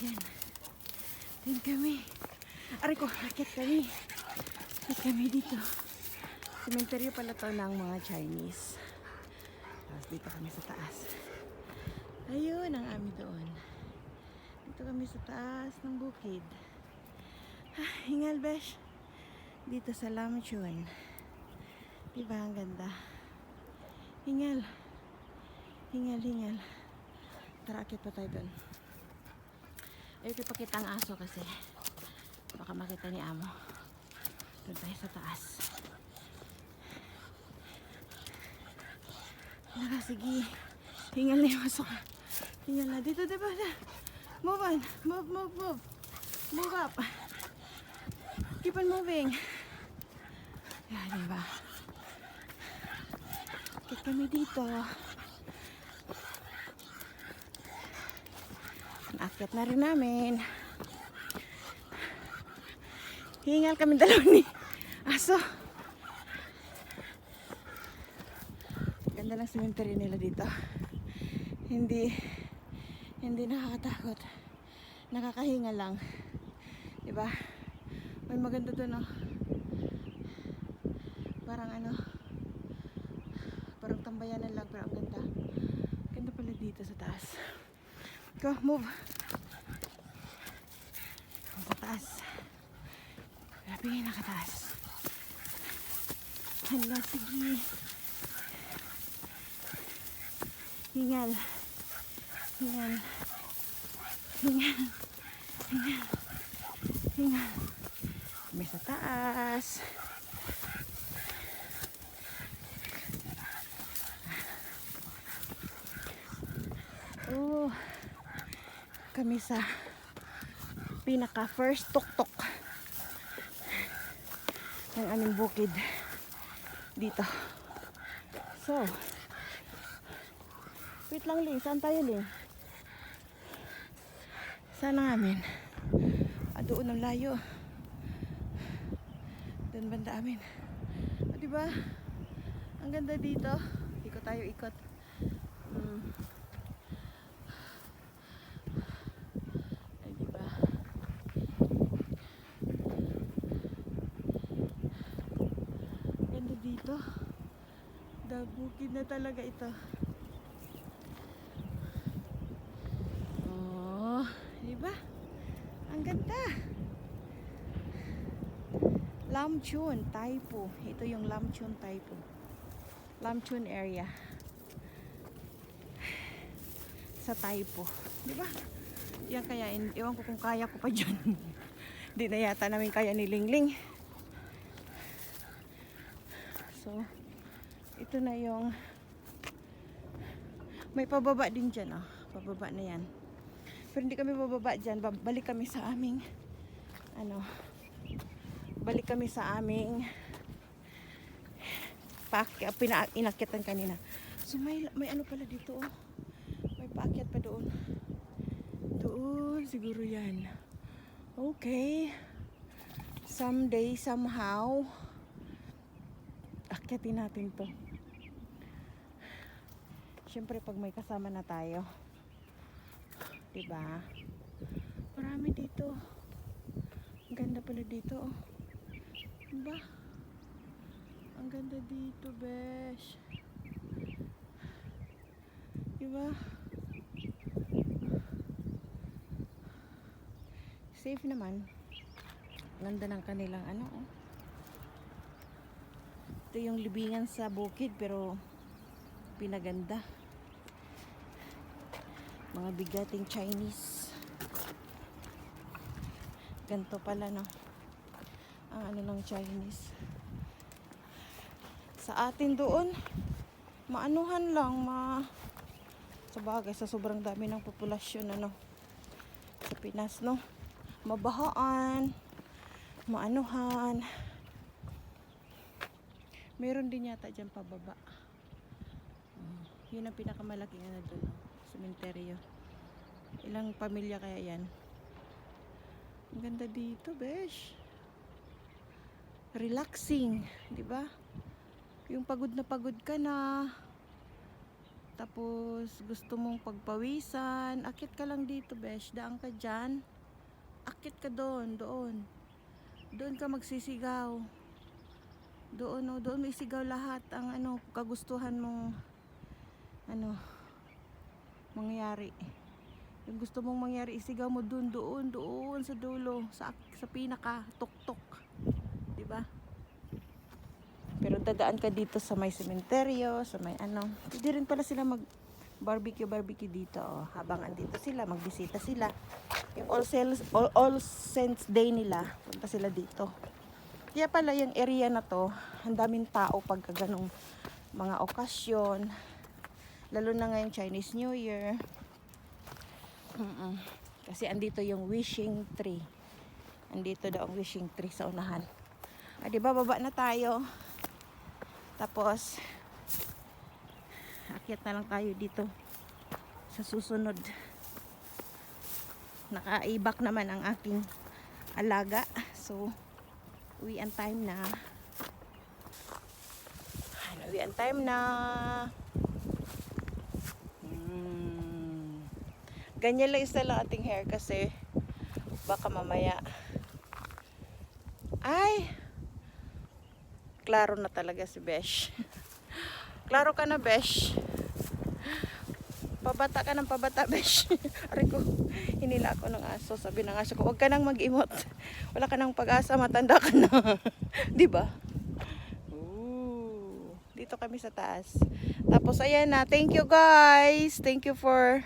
Yan. Yan kami. Aray ko, akit kami. Akit kami dito. Cementerio pala to ng mga Chinese. Tapos dito kami sa taas. Ayun ang amin doon. Dito kami sa taas ng bukid. Hingal besh. Dito sa Lamchun. Diba ang ganda? Hingal. Hingal, hingal. Tara, akit pa tayo doon. Ayun, ipakita ang aso kasi baka makita ni amo. Doon tayo sa taas. Naka, sige. Hingal na yung aso ka. Hingal na. Dito, diba? Move on. Move, move, move. Move up. Keep on moving. Yan, diba? Akit kami dito. Akit na rin namin. Hingal kami dalawa ni aso. Ganda ng cemetery nila dito. Hindi nakakatakot. Nakakahinga lang. Diba? May maganda doon, oh. Parang parang tambayanan lang, pero ang ganda. Ganda pala dito sa taas. Go, move. Sa taas. Grabe, nakataas. Hala, sige. Hingal. Hingal. Hingal. Hingal. Hingal. May sa taas. Oh. Kami sa pinaka first tuktok ng aming bukid dito. So, wait lang, Ling. Saan tayo, Ling? Saan ang amin? Doon ang layo. Doon banda amin. Diba? Ang ganda dito. Ikot tayo, ikot. Ay, diba? Ganda dito. Bukid na talaga ito. Oh, diba? Ang ganda. Lamchun, Taipu. Ito yung Lamchun, Taipu. Lamchun area. Sa Taipu. Diba? Yan kaya, ewan ko kung kaya ko pa dyan. Di na yata namin kaya ni Lingling. So, ito na yung may pababa din dyan, oh. Pababa na yan. Pero hindi kami bababa dyan. Balik kami sa aming balik kami sa aming inakyatan kanina. So may ano pala dito, oh. May paakyat pa doon. Doon siguro yan. Okay. Someday, somehow, akyatin natin to. Siyempre pag may kasama na tayo, diba? Marami dito. Ang ganda pala dito, oh. Diba? Ang ganda dito, besh. Diba? Safe naman. Ganda ng kanilang oh. Ito yung libingan sa bukid, pero pinaganda. Mga bigating Chinese. Ganto pala, no? Ang ng Chinese. Sa atin doon, maanuhan lang, sa bagay, sa sobrang dami ng populasyon, sa Pinas, no? Mabahaan, maanuhan. Meron din yata dyan pababa. Yun ang pinakamalaking doon, cementerio. Ilang pamilya kaya yan? Ang ganda dito, besh. Relaxing, di ba? Yung pagod na pagod ka na, tapos gusto mong pagpawisan, akit ka lang dito, besh. Daan ka dyan. Akit ka doon, doon. Doon ka magsisigaw. Doon, oh, doon mo isigaw lahat ang ano, kagustuhan mong ano, mangyari. Yung gusto mong mangyari, isigaw mo doon, doon, doon sa dulo, sa pinaka tuktok. 'Di ba? Pero dadaan ka dito sa may sementeryo, sa may ano. Pwede rin pala sila mag barbecue dito, oh. Habang andito sila, magbisita sila. Yung All Saints Day nila, punta sila dito. Kaya pala yung area na to, ang daming tao pagka ganong mga okasyon. Lalo na ngayong Chinese New Year. Kasi andito yung wishing tree. Andito daw ang wishing tree sa unahan. Ah, diba, baba na tayo. Tapos, akyat na lang tayo dito sa susunod. Nakaibak naman ang aking alaga. So, uwian time na. Uwian time na. Ganyan lang isa lang ating hair kasi baka mamaya ay klaro na talaga si Besh. Klaro ka na, Besh. Pabata ka ng pabata, Besh. Aray ko, hinila ako ng aso. Sabi ng aso ko, huwag ka nang mag-imot. Wala ka nang pag-asa, matanda ka na. Diba? Dito kami sa taas. Tapos ayan na, thank you guys. Thank you for